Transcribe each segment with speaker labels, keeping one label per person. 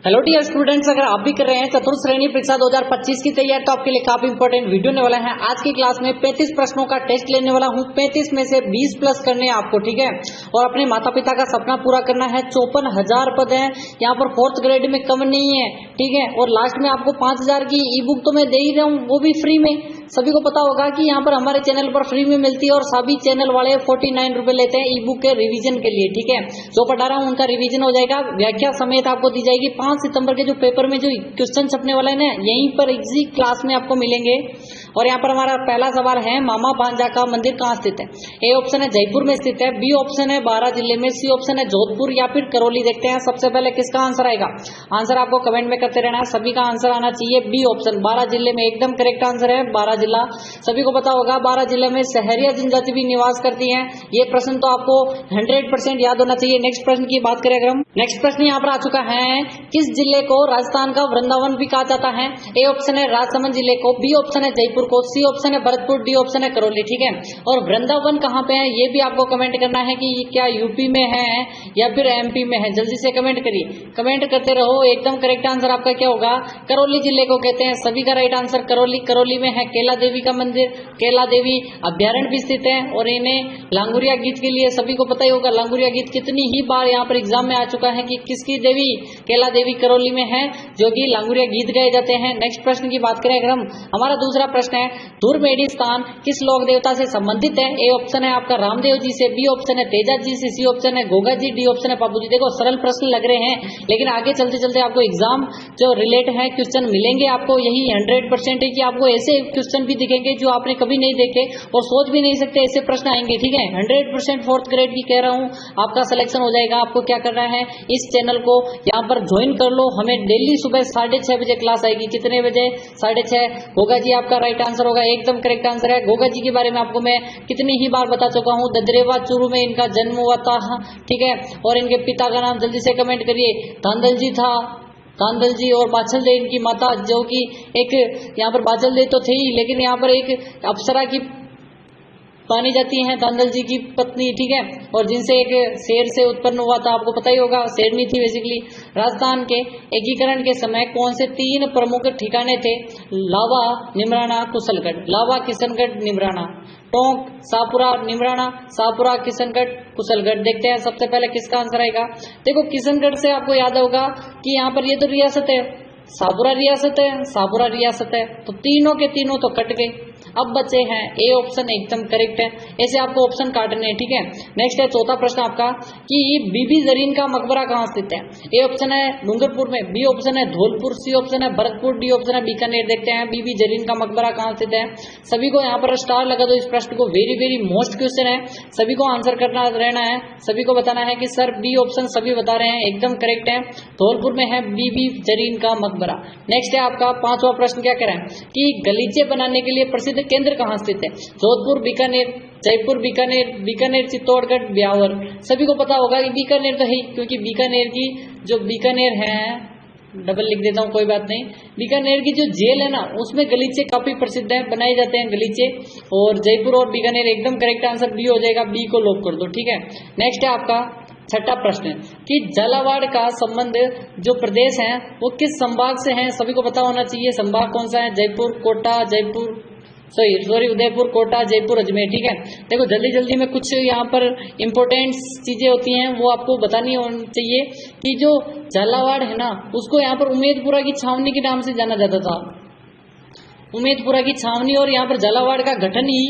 Speaker 1: Hello dear students, अगर आप भी कर रहे हैं चतुर्थ श्रेणी परीक्षा 2025 की तैयारी तो आपके लिए काफी इंपॉर्टेंट वीडियो होने वाला है। आज की क्लास में 35 प्रश्नों का टेस्ट लेने वाला हूं। 35 में से 20 प्लस करने हैं आपको, ठीक है। और अपने माता पिता का सपना पूरा करना है। 54,000 पद है यहाँ पर, 4th ग्रेड में कम नहीं है, ठीक है। और लास्ट में आपको 5,000 की ई बुक तो मैं दे ही रहा हूँ, वो भी फ्री में। सभी को पता होगा कि यहाँ पर हमारे चैनल पर फ्री में मिलती है और सभी चैनल वाले 49 रुपए लेते हैं ई बुक के रिवीजन के लिए, ठीक है। जो पढ़ा रहा हूँ उनका रिवीजन हो जाएगा, व्याख्या समेत आपको दी जाएगी। 5 सितंबर के जो पेपर में जो क्वेश्चन छपने वाला है ना, यहीं पर इसी क्लास में आपको मिलेंगे। और यहाँ पर हमारा पहला सवाल है, मामा भांजा का मंदिर कहाँ स्थित है? ए ऑप्शन है जयपुर में स्थित है, बी ऑप्शन है 12 जिले में, सी ऑप्शन है जोधपुर या फिर करौली। देखते हैं सबसे पहले किसका आंसर आएगा। आंसर आपको कमेंट में करते रहना है, सभी का आंसर आना चाहिए बी ऑप्शन 12 जिले में। एकदम करेक्ट आंसर है 12 जिला। सभी को पता होगा 12 जिले में सहरिया जनजाति भी निवास करती है। ये प्रश्न तो आपको 100% याद होना चाहिए। नेक्स्ट प्रश्न की बात करें अगर हम, नेक्स्ट प्रश्न यहाँ पर आ चुका है, किस जिले को राजस्थान का वृंदावन भी कहा जाता है? ए ऑप्शन है राजसमंद जिले को, बी ऑप्शन है जयपुर को, सी ऑप्शन है भरतपुर, डी ऑप्शन है करौली, ठीक है। और वृंदावन कहाँ पे है ये भी आपको कमेंट करना है कि ये क्या यूपी में है या फिर एमपी में है। जल्दी से कमेंट करिए, कमेंट करते रहो। एकदम करेक्ट आंसर आपका क्या होगा? करौली जिले को कहते हैं। सभी का राइट आंसर करौली। करौली में है केला देवी का मंदिर, केला देवी अभ्यारण्य भी स्थित है। और इन्हें लांगुरिया गीत के लिए सभी को पता ही होगा, लांगुरिया गीत कितनी ही बार यहाँ पर एग्जाम में आ चुका है कि किसकी देवी, केला देवी करौली में है, जो कि लांगुरिया गीत गाए जाते हैं। नेक्स्ट प्रश्न की बात करें अगर हम, हमारा दूसरा प्रश्न है, धुरमेड़ी स्थान किस लोक देवता से संबंधित है? ए ऑप्शन है आपका रामदेव जी से, बी ऑप्शन है तेजा जी से, सी ऑप्शन है गोगा जी, डी ऑप्शन है बाबू जी। देखो सरल प्रश्न लग रहे हैं, लेकिन आगे चलते चलते आपको एग्जाम जो रिलेट है क्वेश्चन मिलेंगे आपको। यही 100% है कि आपको ऐसे क्वेश्चन भी दिखेंगे जो आपने कभी नहीं देखे और सोच भी नहीं सकते, ऐसे प्रश्न आएंगे, ठीक है। 100% 4th ग्रेड की कह रहा हूँ, आपका सिलेक्शन हो जाएगा। आपको क्या करना है, इस चैनल को यहाँ पर ज्वाइन कर लो। हमें डेली सुबह 6:30 बजे क्लास आएगी। कितने बजे? 6:30। गोगा जी आपका राइट आंसर होगा, एकदम करेक्ट आंसर है। गोगा जी के बारे में आपको मैं कितनी ही बार बता चुका हूँ, ददरेवा चूरू में इनका जन्म हुआ था, ठीक है। और इनके पिता का नाम जल्दी से कमेंट करिए, धांधल जी था, धांधल जी। और बाछल दे इनकी माता, जो कि एक यहाँ पर बाछल दे तो थे ही, लेकिन यहाँ पर एक अप्सरा की मानी जाती हैं, धांधल जी की पत्नी, ठीक है। और जिनसे एक शेर से उत्पन्न हुआ था, आपको पता ही होगा, शेरनी थी बेसिकली। राजस्थान के एकीकरण के समय कौन से 3 प्रमुख ठिकाने थे? लावा, निमराना, कुशलगढ़। लावा, किशनगढ़, निमराना। टोंक, शाहपुरा, निमराना, शाहपुरा, किशनगढ़, कुशलगढ़। देखते हैं सबसे पहले किसका आंसर आएगा। देखो किशनगढ़ से आपको याद होगा कि यहाँ पर ये तो रियासत है, शाहपुरा रियासत है, शाहपुरा रियासत है, तो तीनों के तीनों तो कट गए। अब बचे हैं ए ऑप्शन, एकदम करेक्ट है। ऐसे आपको ऑप्शन काटने हैं, ठीक है। नेक्स्ट है चौथा प्रश्न आपका कि बीबी जरीन का मकबरा कहाँ स्थित है? ए ऑप्शन है डूंगरपुर में, बी ऑप्शन है धौलपुर, सी ऑप्शन है भरतपुर, डी ऑप्शन है बीकानेर। देखते हैं बीबी जरीन का मकबरा कहाँ स्थित है। सभी को यहाँ पर स्टार लगा दो इस प्रश्न को, वेरी वेरी मोस्ट क्वेश्चन है, सभी को आंसर करना रहना है। सभी को बताना है कि सर बी ऑप्शन सभी बता रहे हैं, एकदम करेक्ट है। धौलपुर में है बीबी जरीन का मकबरा। नेक्स्ट है आपका 5वां प्रश्न, क्या कह रहे हैं कि गलीचे बनाने के लिए प्रसिद्ध केंद्र कहाँ स्थित है? जोधपुर, बीकानेर, जयपुर, बीकानेर, बीकानेर, चित्तौड़गढ़, ब्यावर। सभी को पता होगा कि बीकानेर तो है, क्योंकि बीकानेर की जो बीकानेर है, डबल लिख देता हूँ कोई बात नहीं, बीकानेर की जो जेल है ना, उसमें गलीचे काफी प्रसिद्ध है, बनाए जाते हैं गलीचे। और जयपुर और बीकानेर, एकदम करेक्ट आंसर बी हो जाएगा, बी को लॉक कर दो, ठीक है। नेक्स्ट है आपका 6ठा प्रश्न कि झालावाड़ का संबंध जो प्रदेश है वो किस संभाग से है? सभी को पता होना चाहिए संभाग कौन सा है। जयपुर, कोटा, जयपुर, सॉरी उदयपुर, कोटा, जयपुर, अजमेर, ठीक है। देखो जल्दी जल्दी में कुछ यहाँ पर इंपॉर्टेंट चीजें होती हैं, वो आपको बतानी होनी चाहिए कि जो झालावाड़ है ना, उसको यहाँ पर उम्मेदपुरा की छावनी के नाम से जाना जाता था, उम्मेदपुरा की छावनी। और यहाँ पर झालावाड़ का गठन ही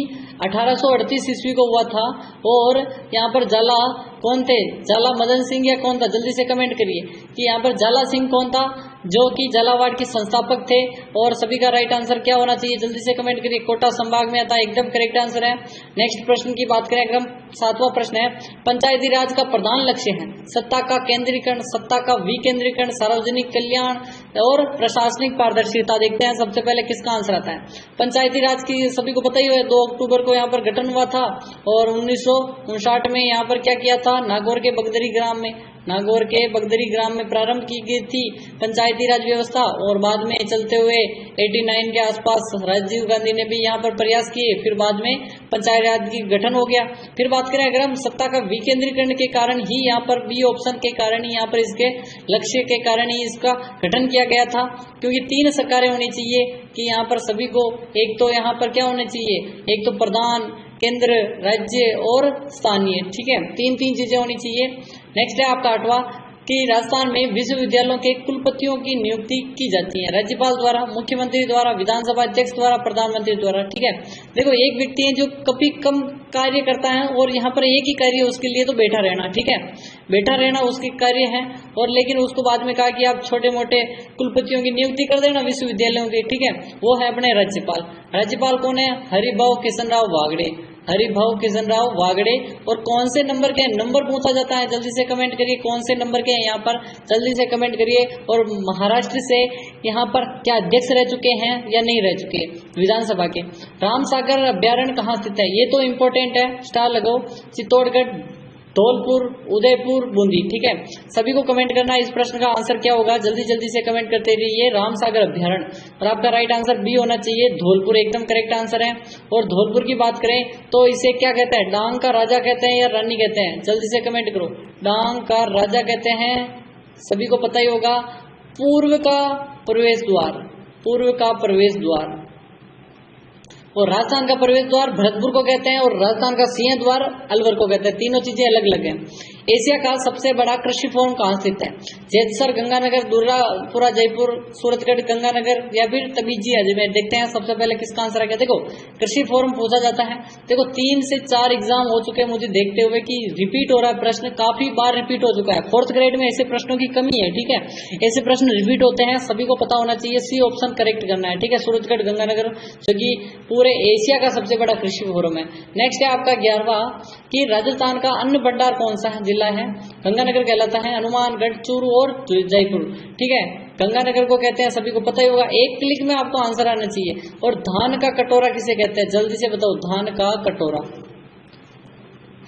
Speaker 1: 1838 ईस्वी को हुआ था। और यहाँ पर झाला कौन थे? झाला मदन सिंह या कौन था? जल्दी से कमेंट करिए कि यहाँ पर झाला सिंह कौन था, जो कि झालावाड़ के संस्थापक थे। और सभी का राइट आंसर क्या होना चाहिए, जल्दी से कमेंट करिए। कोटा संभाग में आता है, एकदम करेक्ट आंसर है। नेक्स्ट प्रश्न की बात करें अगर हम, 7वां प्रश्न है, पंचायती राज का प्रधान लक्ष्य है सत्ता का केंद्रीकरण, सत्ता का विकेंद्रीकरण, सार्वजनिक कल्याण और प्रशासनिक पारदर्शिता। देखते हैं सबसे पहले किसका आंसर आता है। पंचायती राज की सभी को पता ही है, 2 अक्टूबर को यहाँ पर गठन हुआ था और 1959 में यहाँ पर क्या किया था, नागौर के बगदरी ग्राम में, नागौर के बगदरी ग्राम में प्रारंभ की गई थी पंचायती राज व्यवस्था, और बाद में चलते हुए 89 के आसपास राजीव गांधी ने भी यहाँ पर प्रयास किए, फिर बाद में पंचायत राज की गठन हो गया। फिर बात करें अगर हम सत्ता का विकेंद्रीकरण के कारण ही यहाँ पर बी ऑप्शन के कारण ही यहाँ पर इसके लक्ष्य के कारण ही इसका गठन किया गया था, क्योंकि 3 सरकारें होनी चाहिए कि यहाँ पर सभी को, एक तो यहाँ पर क्या होने चाहिए, एक तो प्रधान, केंद्र, राज्य और स्थानीय, ठीक है, 3 चीजें होनी चाहिए। नेक्स्ट है आपका 8वां कि राजस्थान में विश्वविद्यालयों के कुलपतियों की नियुक्ति की जाती है राज्यपाल द्वारा, मुख्यमंत्री द्वारा, विधानसभा अध्यक्ष द्वारा, प्रधानमंत्री द्वारा, ठीक है। देखो एक व्यक्ति है जो कभी कम कार्य करता है और यहाँ पर एक ही कार्य उसके लिए तो बैठा रहना, ठीक है, बैठा रहना उसके कार्य है, और लेकिन उसको बाद में कहा कि आप छोटे मोटे कुलपतियों की नियुक्ति कर देना विश्वविद्यालयों की, ठीक है, वो है अपने राज्यपाल। राज्यपाल कौन है? हरिभाऊ किशनराव वागड़े, हरिभाऊ किशनराव वागड़े। और कौन से नंबर के नंबर पूछा जाता है, जल्दी से कमेंट करिए कौन से नंबर के हैं यहाँ पर, जल्दी से कमेंट करिए। और महाराष्ट्र से यहाँ पर क्या अध्यक्ष रह चुके हैं या नहीं रह चुके विधानसभा के। रामसागर अभ्यारण्य कहाँ स्थित है, ये तो इम्पोर्टेंट है, स्टार लगाओ। चित्तौड़गढ़, धौलपुर, उदयपुर, बूंदी, ठीक है। सभी को कमेंट करना इस प्रश्न का आंसर क्या होगा, जल्दी जल्दी से कमेंट करते रहिए। रामसागर अभ्यारण्य, और आपका राइट आंसर बी होना चाहिए, धौलपुर, एकदम करेक्ट आंसर है। और धौलपुर की बात करें तो इसे क्या कहते हैं, डांग का राजा कहते हैं या रानी कहते हैं, जल्दी से कमेंट करो। डांग का राजा कहते हैं, सभी को पता ही होगा। पूर्व का प्रवेश द्वार, पूर्व का प्रवेश द्वार। और राजस्थान का प्रवेश द्वार भरतपुर को कहते हैं, और राजस्थान का सिंह द्वार अलवर को कहते हैं। तीनों चीजें अलग अलग हैं। एशिया का सबसे बड़ा कृषि फोरम कहाँ स्थित है? जैतसर, गंगानगर, दुर्गापुरा, जयपुर, सूरतगढ़, गंगानगर या फिर तबीजी अजमेर। देखते हैं सबसे पहले किसका आंसर है क्या। देखो कृषि फोरम पूछा जाता है, देखो 3 से 4 एग्जाम हो चुके हैं मुझे देखते हुए कि रिपीट हो रहा है प्रश्न, काफी बार रिपीट हो चुका है। 4th ग्रेड में ऐसे प्रश्नों की कमी है, ठीक है, ऐसे प्रश्न रिपीट होते हैं, सभी को पता होना चाहिए। सी ऑप्शन करेक्ट करना है, ठीक है, सूरतगढ़, गंगानगर, जो कि पूरे एशिया का सबसे बड़ा कृषि फोरम है। नेक्स्ट है आपका 11वां कि राजस्थान का अन्न भंडार कौन सा जिला है? गंगानगर कहलाता है, हनुमानगढ़, चूरू और जयपुर, ठीक है, गंगानगर को कहते हैं, सभी को पता ही होगा। एक क्लिक में आपको आंसर आना चाहिए। और धान का कटोरा किसे कहते हैं, जल्दी से बताओ। धान का कटोरा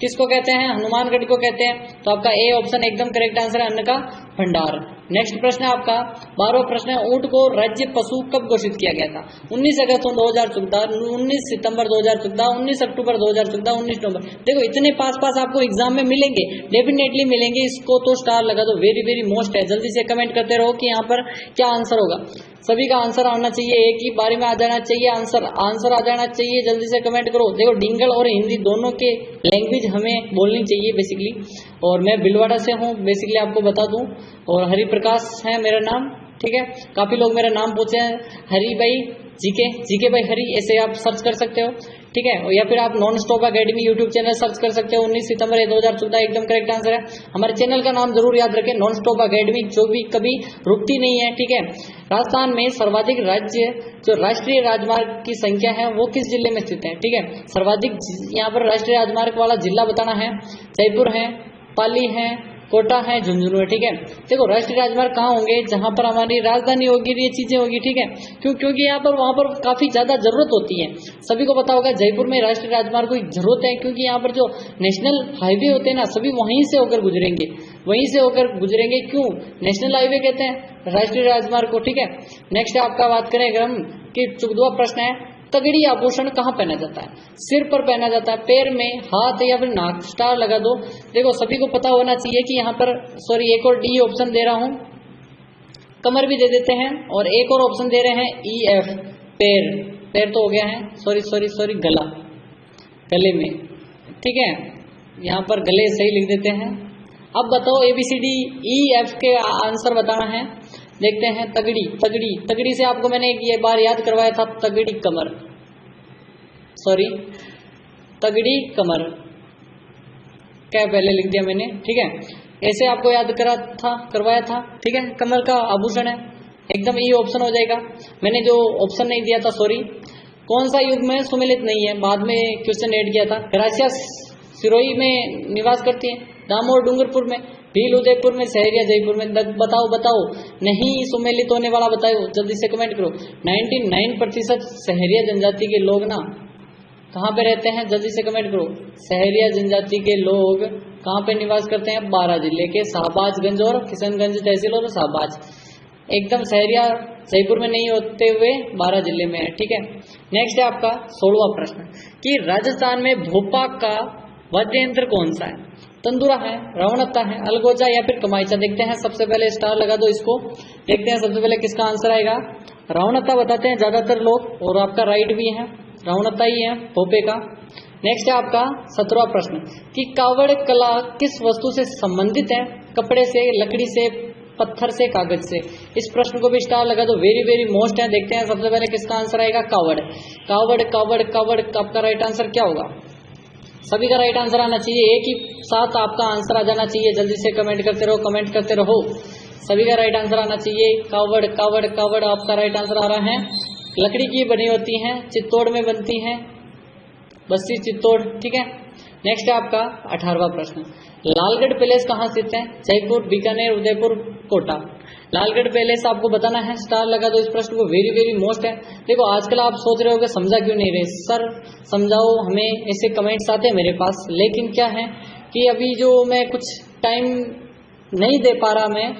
Speaker 1: किसको कहते हैं? हनुमानगढ़ को कहते हैं। तो आपका ए ऑप्शन एकदम करेक्ट आंसर है, अन्न का भंडार। नेक्स्ट प्रश्न है आपका 12वां प्रश्न है, ऊंट को राज्य पशु कब घोषित किया गया था? 19 अगस्त 2014, 19 सितंबर 2014, 19 अक्टूबर 2014, 19 नवंबर। देखो इतने पास आपको एग्जाम में मिलेंगे, डेफिनेटली मिलेंगे, इसको तो स्टार लगा दो, वेरी वेरी मोस्ट है। जल्दी से कमेंट करते रहो कि यहाँ पर क्या आंसर होगा। सभी का आंसर आना चाहिए, एक ही बारी में आ जाना चाहिए, आंसर आ जाना चाहिए, जल्दी से कमेंट करो। देखो डिंगल और हिंदी दोनों के लैंग्वेज हमें बोलनी चाहिए बेसिकली। और मैं भिलवाड़ा से हूँ बेसिकली, आपको बता दूं, और हरिप्रकाश है मेरा नाम, ठीक है। काफी लोग मेरा नाम पूछे हैं, हरी भाई जीके भाई हरी, ऐसे आप सर्च कर सकते हो, ठीक है। या फिर आप non stop academy YouTube channel search कर सकते हो। 19 सितंबर 2014 एकदम करेक्ट आंसर है। हमारे चैनल का नाम जरूर याद रखें, नॉन स्टॉप अकेडमी, जो भी कभी रुकती नहीं है, ठीक है। राजस्थान में सर्वाधिक राज्य जो राष्ट्रीय राजमार्ग की संख्या है वो किस जिले में स्थित है, ठीक है। सर्वाधिक यहाँ पर राष्ट्रीय राजमार्ग वाला जिला बताना है। जयपुर है, पाली है, कोटा है, झुंझुनू है, ठीक है। देखो राष्ट्रीय राजमार्ग कहाँ होंगे? जहां पर हमारी राजधानी होगी, ये चीजें होगी, ठीक है। क्योंकि यहाँ पर वहां पर काफी ज्यादा जरूरत होती है। सभी को पता होगा जयपुर में राष्ट्रीय राजमार्ग की जरूरत है, क्योंकि यहाँ पर जो नेशनल हाईवे होते हैं ना, सभी वहीं से होकर गुजरेंगे, वहीं से होकर गुजरेंगे। क्यों नेशनल हाईवे कहते हैं राष्ट्रीय राजमार्ग को, ठीक है। नेक्स्ट आपका बात करें अगर हम कि 14वां प्रश्न है, तगड़ी आभूषण कहाँ पहना जाता है? सिर पर पहना जाता है, पैर में, हाथ या फिर नाक, स्टार लगा दो। देखो सभी को पता होना चाहिए कि यहाँ पर सॉरी एक और डी ऑप्शन दे रहा हूं, कमर भी दे देते हैं, और एक और ऑप्शन दे रहे हैं EF, पैर तो हो गया है, सॉरी गला, गले में, ठीक है, यहाँ पर गले सही लिख देते हैं। अब बताओ ABCDEF के आंसर बताना है। देखते हैं तगड़ी से आपको मैंने ये बार याद करवाया था, तगड़ी कमर क्या पहले लिख दिया मैंने, ठीक है। ऐसे आपको याद करवाया था, ठीक है। कमर का आभूषण है, एकदम ये ऑप्शन हो जाएगा। मैंने जो ऑप्शन नहीं दिया था, सॉरी, कौन सा युग में सुमेलित नहीं है, बाद में क्वेश्चन ऐड किया था। ग्रासिया सिरोही में निवास करती है, दामोर डूंगरपुर में, भील उदयपुर में, सहरिया जयपुर में। बताओ नहीं सुमेलित होने वाला बताओ, जल्दी से कमेंट करो। 99% सहरिया जनजाति के लोग ना कहाँ पे रहते हैं, जल्दी से कमेंट करो। सहरिया जनजाति के लोग कहाँ पे निवास करते हैं? बारां जिले के शाहबाजगंज और किशनगंज तहसील और शाहबाज, एकदम शहरिया जयपुर में नहीं होते हुए बारां जिले में है, ठीक है। नेक्स्ट है आपका 16वां प्रश्न कि राजस्थान में भोपा का वाद्य यंत्र कौन सा है? तंदुरा है, रवणत्ता है, अलगोजा या फिर कमाईचा। देखते हैं, सबसे पहले स्टार लगा दो इसको, देखते हैं सबसे पहले किसका आंसर आएगा। रवणत्ता बताते हैं ज्यादातर लोग, और आपका राइट भी है, रवणत्ता ही है भोपे का। नेक्स्ट है आपका 17वां प्रश्न कि कावड़ कला किस वस्तु से संबंधित है? कपड़े से, लकड़ी से, पत्थर से, कागज से। इस प्रश्न को भी स्टार लगा दो, वेरी वेरी मोस्ट है। देखते हैं सबसे पहले किसका आंसर आएगा। कावड़, कावड़, कावड़, कावड़। आपका राइट आंसर क्या होगा? सभी का राइट आंसर आना चाहिए, एक ही साथ आपका आंसर आ जाना चाहिए। जल्दी से कमेंट करते रहो, कमेंट करते रहो, सभी का राइट आंसर आना चाहिए। कावड़, कावड़, कावड़ आपका राइट आंसर आ रहा है। लकड़ी की बनी होती हैं, चित्तौड़ में बनती हैं, बस्सी चित्तौड़, ठीक है। नेक्स्ट है आपका 18वां प्रश्न, लालगढ़ पैलेस कहाँ स्थित है? जयपुर, बीकानेर, उदयपुर, कोटा। लालगढ़ पैलेस आपको बताना है, स्टार लगा दो इस प्रश्न को, वेरी वेरी मोस्ट है। देखो आजकल आप सोच रहे हो कि समझा क्यों नहीं रहे सर, समझाओ हमें, ऐसे कमेंट्स आते हैं मेरे पास, लेकिन क्या है कि अभी जो मैं कुछ टाइम नहीं दे पा रहा मैं,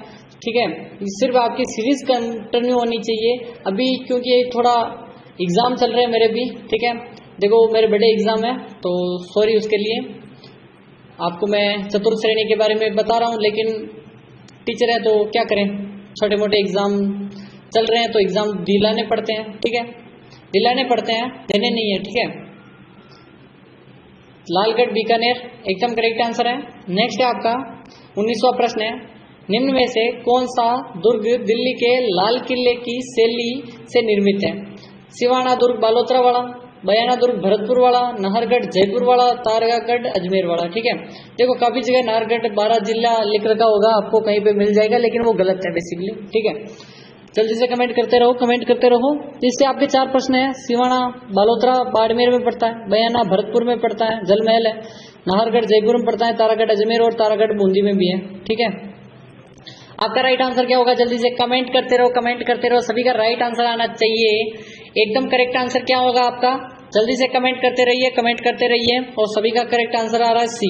Speaker 1: ठीक है। सिर्फ आपकी सीरीज कंटिन्यू होनी चाहिए अभी, क्योंकि थोड़ा एग्जाम चल रहे हैं मेरे भी, ठीक है। देखो मेरे बड़े एग्जाम है, तो सॉरी उसके लिए। आपको मैं चतुर्थ श्रेणी के बारे में बता रहा हूँ, लेकिन टीचर है तो क्या करें, छोटे मोटे एग्जाम चल रहे हैं तो एग्जाम दिलाने पड़ते हैं, ठीक है, दिलाने पड़ते हैं, देने नहीं है, ठीक है। लालगढ़, बीकानेर एकदम करेक्ट आंसर है। नेक्स्ट है आपका 19वां प्रश्न है, निम्न में से कौन सा दुर्ग दिल्ली के लाल किले की शैली से निर्मित है? सिवाना दुर्ग बालोतरा वाला, बयाना दुर्ग भरतपुर वाला, नाहरगढ़ जयपुर वाला, तारगागढ़ अजमेर वाला, ठीक है। देखो काफी जगह नाहरगढ़ 12 जिला लिख रखा होगा, आपको कहीं पे मिल जाएगा, लेकिन वो गलत है बेसिकली, ठीक है। जल्दी से कमेंट करते रहो, कमेंट करते रहो। इससे आपके 4 प्रश्न है। सिवाना बालोतरा बाड़मेर में पड़ता है, बयाना भरतपुर में पड़ता है, जलमहल है, नाहरगढ़ जयपुर में पड़ता है, तारागढ़ अजमेर और तारागढ़ बूंदी में भी है, ठीक है। आपका राइट आंसर क्या होगा? जल्दी से कमेंट करते रहो, कमेंट करते रहो, सभी का राइट आंसर आना चाहिए। एकदम करेक्ट आंसर क्या होगा आपका? जल्दी से कमेंट करते रहिए, कमेंट करते रहिए, और सभी का करेक्ट आंसर आ रहा है सी,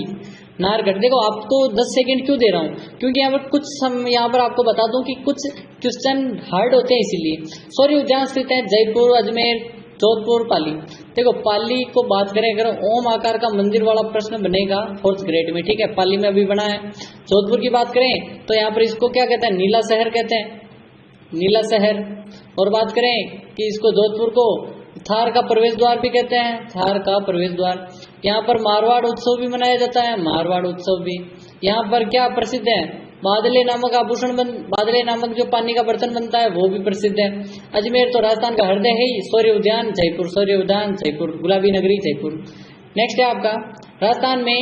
Speaker 1: नाहरगढ़। देखो आपको 10 सेकंड क्यों दे रहा हूँ, क्योंकि यहाँ पर यहाँ पर आपको बता दूं कि कुछ क्वेश्चन हार्ड होते हैं, इसीलिए। सॉरी जहाँ स्थित है जयपुर, अजमेर, जोधपुर, पाली। देखो पाली को बात करें अगर, ओम आकार का मंदिर वाला प्रश्न बनेगा 4th ग्रेड में, ठीक है, पाली में अभी बना है। जोधपुर की बात करें तो यहाँ पर इसको क्या कहते हैं? नीला शहर कहते हैं, नीला शहर। और बात करें कि इसको जोधपुर को थार का प्रवेश द्वार भी कहते हैं, थार का प्रवेश द्वार। यहाँ पर मारवाड़ उत्सव भी मनाया जाता है, मारवाड़ उत्सव भी। यहाँ पर क्या प्रसिद्ध है? बादले नामक आभूषण बादले नामक जो पानी का बर्तन बनता है वो भी प्रसिद्ध है। अजमेर तो राजस्थान का हृदय है ही, सूर्य उद्यान जयपुर, सूर्य उद्यान जयपुर, गुलाबी नगरी जयपुर। नेक्स्ट है आपका, राजस्थान में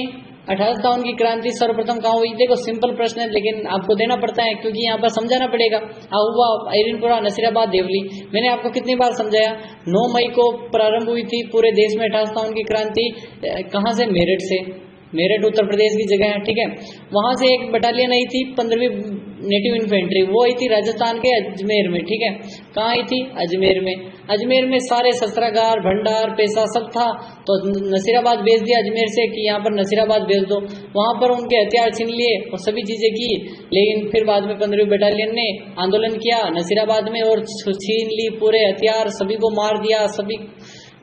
Speaker 1: 1857 की क्रांति सर्वप्रथम कहाँ हुई? देखो सिंपल प्रश्न है, लेकिन आपको देना पड़ता है क्योंकि यहाँ पर समझाना पड़ेगा। आहुआ, आइरनपुरा, नसीराबाद, देवली। मैंने आपको कितनी बार समझाया? 9 मई को प्रारंभ हुई थी पूरे देश में 1857 की क्रांति। कहाँ से? मेरठ से। मेरठ उत्तर प्रदेश की जगह है, ठीक है। वहां से एक बटालियन आई थी 15वीं नेटिव इन्फेंट्री, वो आई थी राजस्थान के अजमेर में, ठीक है। कहाँ आई थी? अजमेर में। अजमेर में सारे शस्त्रागार, भंडार, पैसा सब था, तो नसीराबाद भेज दिया अजमेर से कि यहाँ पर नसीराबाद भेज दो। वहां पर उनके हथियार छीन लिए और सभी चीजें की, लेकिन फिर बाद में 15वीं बटालियन ने आंदोलन किया नसीराबाद में और छीन ली पूरे हथियार, सभी को मार दिया। सभी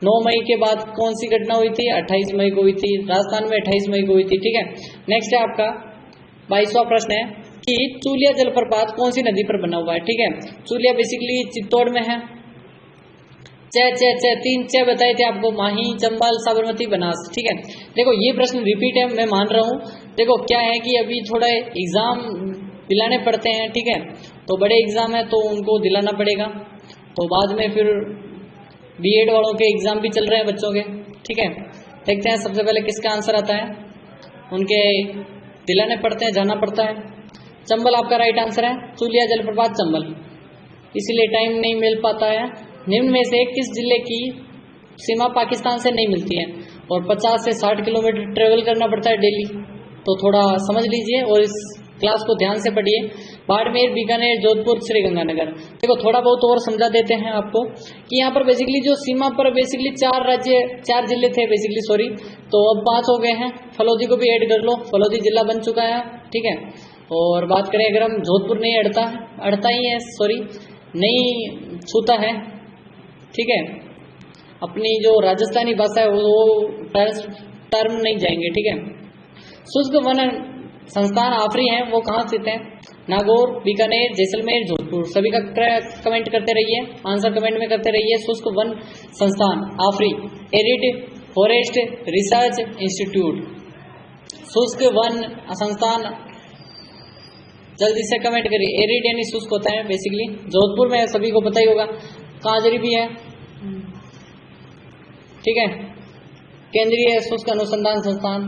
Speaker 1: 9 मई के बाद कौन सी घटना हुई थी? 28 मई को हुई थी, राजस्थान में 28 मई को हुई थी, ठीक है। नेक्स्ट है आपका 22वां प्रश्न है कि चूलिया जलप्रपात कौन सी नदी पर बना हुआ है? ठीक है, चूलिया बेसिकली चित्तौड़ में है। तीन च बताए थे आपको, माही, चंबल, साबरमती, बनास, ठीक है। देखो ये प्रश्न रिपीट है, मैं मान रहा हूँ। देखो क्या है कि अभी थोड़ा एग्जाम दिलाने पड़ते हैं, ठीक है, तो बड़े एग्जाम है तो उनको दिलाना पड़ेगा, तो बाद में फिर बीएड वालों के एग्जाम भी चल रहे हैं बच्चों के, ठीक है। देखते हैं सबसे पहले किसका आंसर आता है, उनके दिलाने पड़ते हैं, जाना पड़ता है। चंबल आपका राइट आंसर है, चूलिया जलप्रपात चंबल, इसीलिए टाइम नहीं मिल पाता है। निम्न में से किस जिले की सीमा पाकिस्तान से नहीं मिलती है और 50 से 60 किलोमीटर ट्रेवल करना पड़ता है डेली, तो थोड़ा समझ लीजिए और इस क्लास को ध्यान से पढ़िए। बाड़मेर, बीकानेर, जोधपुर, श्रीगंगानगर। देखो थोड़ा बहुत और समझा देते हैं आपको कि यहाँ पर बेसिकली जो सीमा पर बेसिकली 4 जिले थे बेसिकली, सॉरी, तो अब 5 हो गए हैं। फलौदी को भी ऐड कर लो, फलौदी जिला बन चुका है, ठीक है। और बात करें अगर हम, जोधपुर नहीं अड़ता ही है, सॉरी, नहीं छूता है, ठीक है। अपनी जो राजस्थानी भाषा है वो टर्म नहीं जाएंगे, ठीक है। शुष्क वन संस्थान आफरी हैं, वो कहाँ स्थित हैं? नागौर, बीकानेर, जैसलमेर, जोधपुर। सभी का कमेंट करते रहिए, आंसर कमेंट में करते रहिए। शुष्क वन संस्थान आफरी, एरिड फॉरेस्ट रिसर्च इंस्टीट्यूट। शुष्क वन संस्थान, जल्दी से कमेंट करिए। एरिड यानी शुष्क होता है बेसिकली, जोधपुर में सभी को पता ही होगा। काजरी भी है, ठीक है। केंद्रीय शुष्क अनुसंधान संस्थान।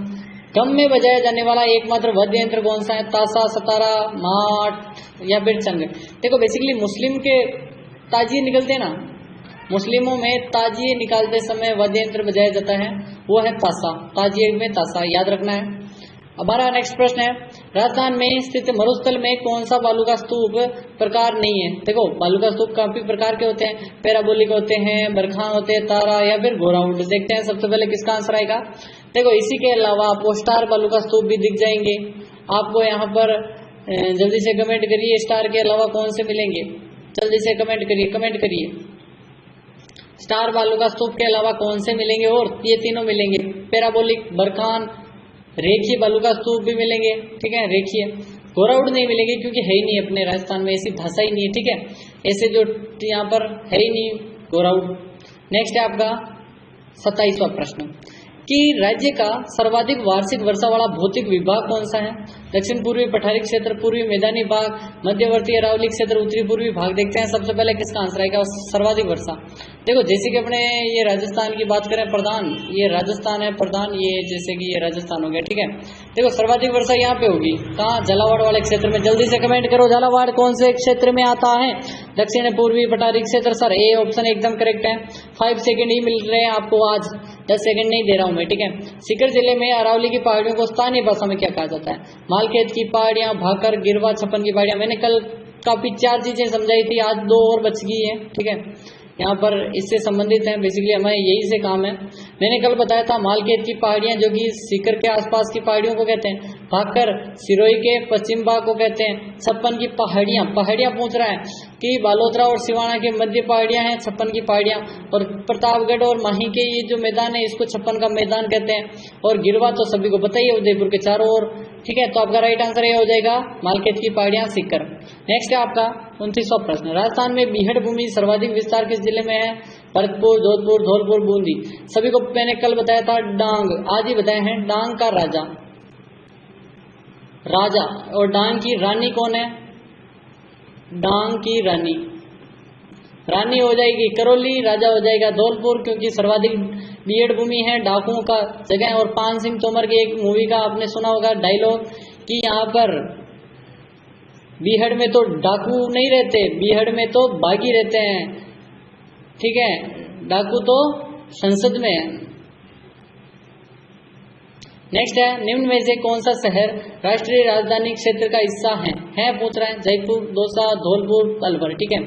Speaker 1: गम में बजाया जाने वाला एकमात्र वाद्य यंत्र कौन सा है? ताशा, सतारा, माठ या फिर चंग। देखो बेसिकली मुस्लिम के ताजिए निकलते हैं ना, मुस्लिमों में ताजिए निकालते समय वाद्य यंत्र बजाया जाता है, वो है ताशा। ताजिए में ताशा, याद रखना है। हमारा नेक्स्ट प्रश्न है, राजस्थान में स्थित मरुस्थल में कौन सा बालू का स्तूप प्रकार नहीं है? देखो बालू का स्तूप काफी प्रकार के होते हैं, पैराबोलिक होते हैं, बरखान होते हैं, तारा या फिर गोराउंड। देखते हैं सबसे पहले किसका आंसर आएगा। देखो इसी के अलावा आपको स्टार बालू का स्तूप भी दिख जाएंगे आपको यहाँ पर। जल्दी से कमेंट करिए, स्टार के अलावा कौन से मिलेंगे? जल्दी से कमेंट करिए। स्टार बालू का स्तूप के अलावा कौन से मिलेंगे? और ये तीनों मिलेंगे, पैराबोलिक, बरखान, रेखीय बालू का स्तूप भी मिलेंगे, ठीक है, रेखीय। गोराउड नहीं मिलेंगे क्योंकि है ही नहीं अपने राजस्थान में, ऐसी भाषा ही नहीं है, ठीक है। ऐसे जो यहाँ पर है ही नहीं गोराउड। नेक्स्ट है आपका 27वां प्रश्न कि राज्य का सर्वाधिक वार्षिक वर्षा वाला भौतिक विभाग कौन सा है? दक्षिण पूर्वी पठारी क्षेत्र, पूर्वी मैदानी भाग, मध्यवर्ती अरावली क्षेत्र, उत्तरी पूर्वी भाग। देखते हैं सबसे पहले किसका आंसर आएगा सर्वाधिक वर्षा। देखो जैसे कि अपने ये राजस्थान की बात करें, प्रधान, ये राजस्थान है, प्रधान ये जैसे कि ये राजस्थान हो गया, ठीक है। देखो सर्वाधिक वर्षा यहाँ पे होगी, कहाँ? झालावाड़ वाले क्षेत्र में। जल्दी से कमेंट करो, झालावाड़ कौन से क्षेत्र में आता है? दक्षिण पूर्वी पठारी क्षेत्र। सर ए ऑप्शन एकदम करेक्ट है। 5 सेकंड ही मिल रहे हैं आपको आज, 10 सेकंड नहीं दे रहा हूं मैं, ठीक है। सीकर जिले में अरावली की पहाड़ियों को स्थानीय भाषा में क्या कहा जाता है? मालखेत की पहाड़ियां, भाकर, गिरवा, छप्पन की पहाड़ियां। मैंने कल काफी 4 चीजें समझाई थी, आज 2 और बच गई है, ठीक है। यहाँ पर इससे संबंधित है, बेसिकली हमें यही से काम है। मैंने कल बताया था मालखेत की पहाड़ियां जो कि सीकर के आसपास की पहाड़ियों को कहते हैं, भाकर सिरोही के पश्चिम भाग को कहते हैं, छप्पन की पहाड़ियां पूछ रहा है कि बालोतरा और सिवाना के मध्य पहाड़ियां हैं छप्पन की पहाड़ियां, और प्रतापगढ़ और माही के ये जो मैदान है इसको छप्पन का मैदान कहते हैं, और गिरवा तो सभी को पता ही है, उदयपुर के चारों ओर, ठीक है। तो आपका राइट आंसर ये हो जाएगा मालखेत की पहाड़ियां, सीकर। नेक्स्ट है आपका 29वां प्रश्न, राजस्थान में बीहड़ भूमि सर्वाधिक विस्तार किस जिले में है? भरतपुर, जोधपुर, धौलपुर, बूंदी। सभी को मैंने कल बताया था डांग, आज ही बताए हैं डांग का राजा, और डांग की रानी कौन है? डांग की रानी हो जाएगी करौली, राजा हो जाएगा धौलपुर, क्योंकि सर्वाधिक बीहड़ भूमि है, डाकुओं का जगह है। और पान सिंह तोमर की एक मूवी का आपने सुना होगा डायलॉग कि यहाँ पर बीहड़ में तो डाकू नहीं रहते, बीहड़ में तो बागी रहते हैं, ठीक है, डाकू तो संसद में है। नेक्स्ट है, निम्न में से कौन सा शहर राष्ट्रीय राजधानी क्षेत्र का हिस्सा है पूछ रहा है? जयपुर, दौसा, धौलपुर, अलवर, ठीक है।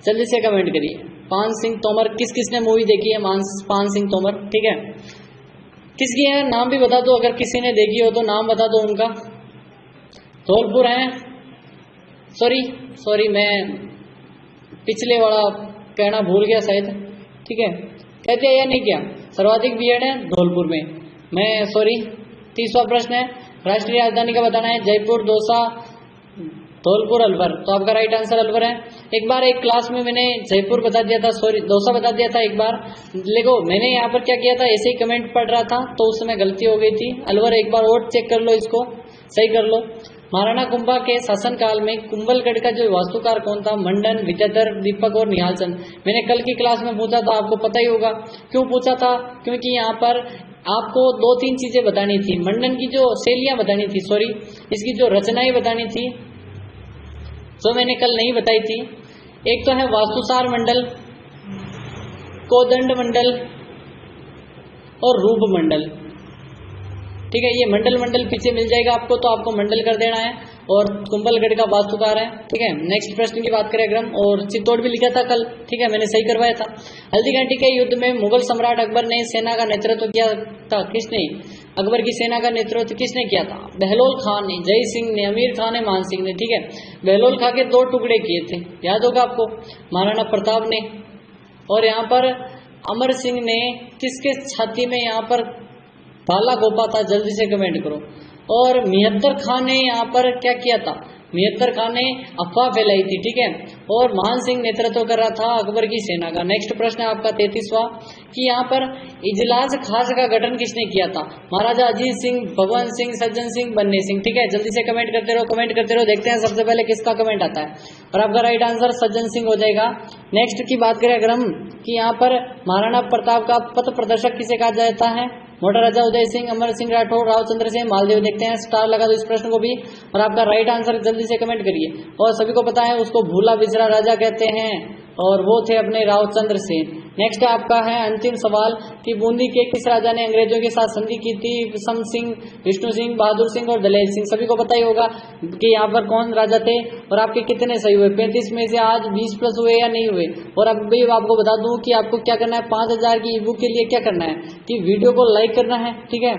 Speaker 1: जल्दी से कमेंट करिए। पान सिंह तोमर, किसने मूवी देखी है? पान सिंह तोमर, ठीक है। किसकी है नाम भी बता दो, अगर किसी ने देखी हो तो नाम बता दो उनका। धौलपुर है, सॉरी मैं पिछले वाला कहना भूल गया शायद, ठीक है। कहते हैं या नहीं क्या? सर्वाधिक बीहड़ है धौलपुर में, मैं सॉरी। 30वां प्रश्न है, राष्ट्रीय राजधानी का बताना है? जयपुर, दौसा, धौलपुर, अलवर। तो आपका राइट आंसर अलवर है। एक बार एक क्लास में मैंने जयपुर बता दिया था, सॉरी दौसा बता दिया था एक बार। देखो मैंने यहाँ पर क्या किया था, ऐसे ही कमेंट पढ़ रहा था तो उस समय गलती हो गई थी। अलवर एक बार और चेक कर लो, इसको सही कर लो। महाराणा कुंभा के शासनकाल में कुंभलगढ़ का जो वास्तुकार कौन था? मंडन, विद्याधर, दीपक और निहाल चंद। मैंने कल की क्लास में पूछा था, आपको पता ही होगा क्यों पूछा था, क्योंकि यहाँ पर आपको 2-3 चीजें बतानी थी। मंडन की जो शैलियां बतानी थी, सॉरी इसकी जो रचनाएं बतानी थी, जो मैंने कल नहीं बताई थी। एक तो है वास्तुसार मंडल, कोदंड मंडल और रूप मंडल। ठीक है। ये मंडल पीछे मिल जाएगा आपको, तो आपको मंडल कर देना है। और कुंभलगढ़ का वास्तुकार है, ठीक है। नेक्स्ट प्रश्न की बात करें अगर हम, और चित्तौड़ भी लिखा था कल, ठीक है, मैंने सही करवाया था। हल्दीघाटी के युद्ध में मुगल सम्राट अकबर ने सेना का नेतृत्व किया था, किसने? अकबर की सेना का नेतृत्व किसने किया था? बहलोल खान ने, जय सिंह ने, अमीर खान ने, मान सिंह ने, ठीक है। बहलोल खान के 2 टुकड़े किए थे, याद होगा आपको, महाराणा प्रताप ने, और यहाँ पर अमर सिंह ने किसके छाती में यहाँ पर भाला घोंपा था? जल्दी से कमेंट करो। और मिहत्तर खान ने यहाँ पर क्या किया था? मिहत्तर खान ने अफवाह फैलाई थी, ठीक है। और मान सिंह नेतृत्व कर रहा था अकबर की सेना का। नेक्स्ट प्रश्न है आपका 33वां कि यहाँ पर इजलास खास का गठन किसने किया था? महाराजा अजीत सिंह, भगवंत सिंह, सज्जन सिंह, बन्ने सिंह, ठीक है। जल्दी से कमेंट करते रहो, देखते हैं सबसे पहले किसका कमेंट आता है। और आपका राइट आंसर सज्जन सिंह हो जाएगा। नेक्स्ट की बात करें अगर हम कि यहाँ पर महाराणा प्रताप का पथ प्रदर्शक किसे कहा जाता है? मोटा राजा उदय सिंह, अमर सिंह राठौर, राव चंद्र सिंह, मालदेव। देखते हैं, स्टार लगा दो इस प्रश्न को भी। और आपका राइट आंसर जल्दी से कमेंट करिए। और सभी को पता है उसको भूला बिसरा राजा कहते हैं, और वो थे अपने रावचंद्र सेन। नेक्स्ट आपका है अंतिम सवाल कि बूंदी के किस राजा ने अंग्रेजों के साथ संधि की थी? विषम सिंह, विष्णु सिंह, बहादुर सिंह और दलेर सिंह। सभी को पता ही होगा कि यहाँ पर कौन राजा थे। और आपके कितने सही हुए? 35 में से आज 20 प्लस हुए या नहीं हुए? और अब भी आपको बता दूं कि आपको क्या करना है, 5000 की ई बुक के लिए क्या करना है कि वीडियो को लाइक करना है, ठीक है।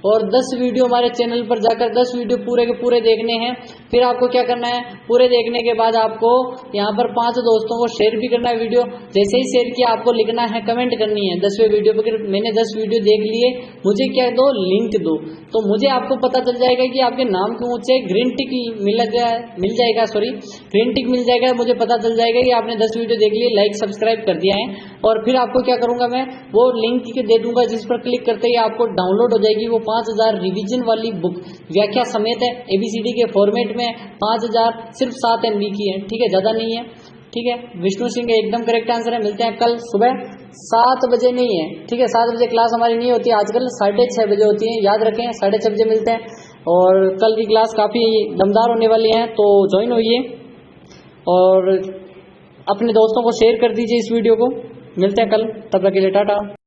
Speaker 1: और 10 वीडियो हमारे चैनल पर जाकर 10 वीडियो पूरे के पूरे देखने हैं। फिर आपको क्या करना है, पूरे देखने के बाद आपको यहाँ पर 5 दोस्तों को शेयर भी करना है वीडियो। जैसे ही शेयर किया आपको लिखना है, कमेंट करनी है 10वें वीडियो पर, मैंने 10 वीडियो देख लिए, मुझे क्या दो, लिंक दो। तो मुझे आपको पता चल जाएगा कि आपके नाम के ऊँचे ग्रीन टिक मिल जाएगा, ग्रीन टिक मिल जाएगा। मुझे पता चल जाएगा कि आपने 10 वीडियो देख लिए, लाइक सब्सक्राइब कर दिया है। और फिर आपको क्या करूंगा, मैं वो लिंक दे दूंगा जिस पर क्लिक करते ही आपको डाउनलोड हो जाएगी वो 5000 रिवीजन वाली बुक, व्याख्या समेत है, ABCD के फॉर्मेट में। 5000 सिर्फ 7 MB की है, ठीक है, ज्यादा नहीं है, ठीक है। विष्णु सिंह एकदम करेक्ट आंसर है। मिलते हैं कल सुबह 7 बजे, नहीं है, ठीक है, 7 बजे क्लास हमारी नहीं होती आजकल, 6:30 बजे होती है, याद रखें, 6:30 बजे मिलते हैं। और कल की क्लास काफी दमदार होने वाली है, तो ज्वाइन होइए और अपने दोस्तों को शेयर कर दीजिए इस वीडियो को। मिलते हैं कल, तब तक के लिए टाटा।